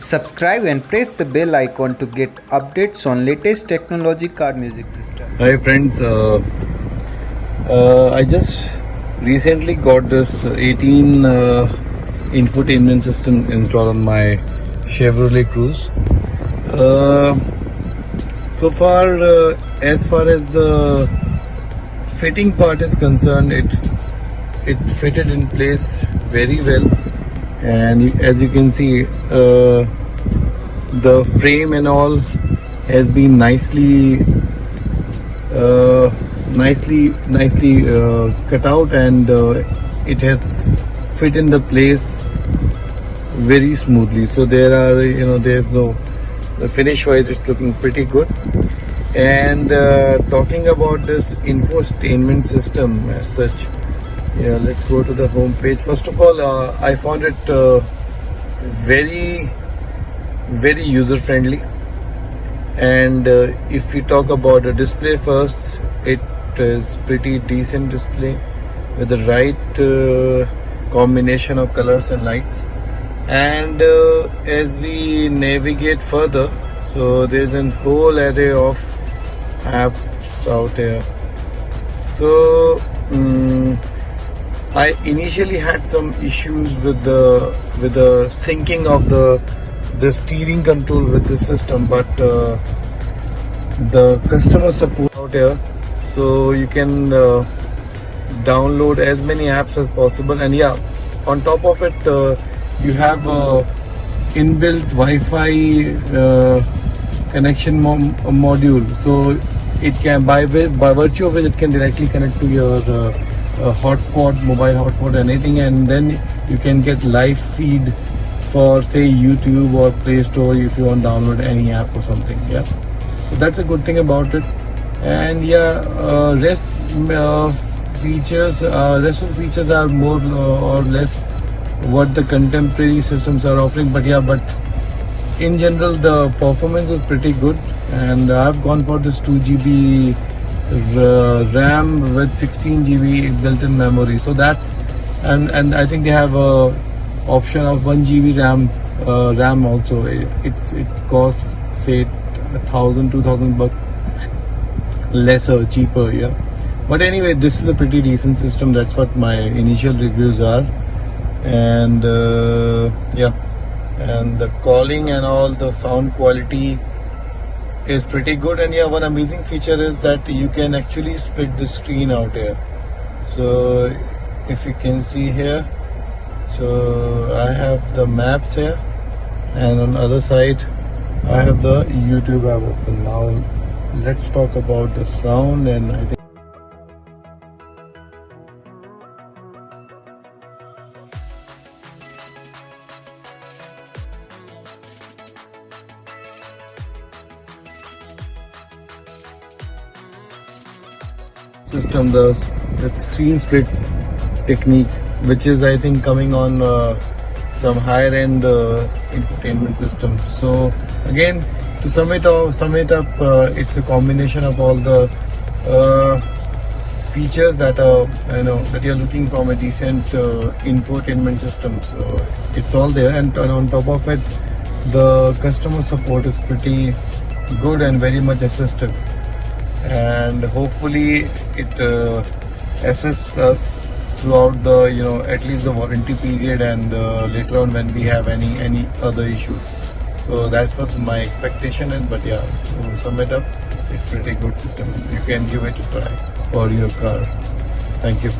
Subscribe and press the bell icon to get updates on latest technology car music system. Hi friends, I just recently got this 18 infotainment system installed on my Chevrolet Cruze. So far, as far as the fitting part is concerned, it fitted in place very well, and as you can see, the frame and all has been nicely cut out, and it has fit in the place very smoothly. So there are, there's no, the finish wise it's looking pretty good. And talking about this infotainment system as such, yeah, let's go to the home page. First of all, I found it very user friendly. And if we talk about the display first, it is pretty decent display with the right combination of colors and lights. And as we navigate further, so there's a whole array of apps out here. So I initially had some issues with the syncing of the steering control with the system, but the customer support out here, so you can download as many apps as possible. And yeah, on top of it, you have inbuilt Wi-Fi connection module, so it can, by virtue of it, it can directly connect to your hotspot, mobile hotspot, anything, and then you can get live feed for, say, YouTube or Play Store if you want to download any app or something. Yeah, so that's a good thing about it. And yeah, rest of the features are more or less what the contemporary systems are offering. But yeah, but in general the performance is pretty good, and I've gone for this 2 GB RAM with 16 GB built-in memory. So that's, and I think they have a option of 1 GB RAM also. It costs, say, 1,000-2,000 bucks lesser, cheaper. Yeah, but anyway, this is a pretty decent system. That's what my initial reviews are. And yeah, and the calling and all, the sound quality is pretty good. And yeah, one amazing feature is that you can actually split the screen out here. So if you can see here, so I have the maps here, and on the other side I have the YouTube app open. Now let's talk about the sound. And I think system, the screen splits technique, which is, I think, coming on some higher end infotainment system. So again, to sum it up, it's a combination of all the features that are, that you're looking from a decent infotainment system. So it's all there, and on top of it, the customer support is pretty good and very much assistive. And hopefully it assists us throughout the, at least the warranty period, and later on when we have any other issues. So that's what my expectation is. But yeah, to sum it up, it's pretty good system. You can give it a try for your car. Thank you.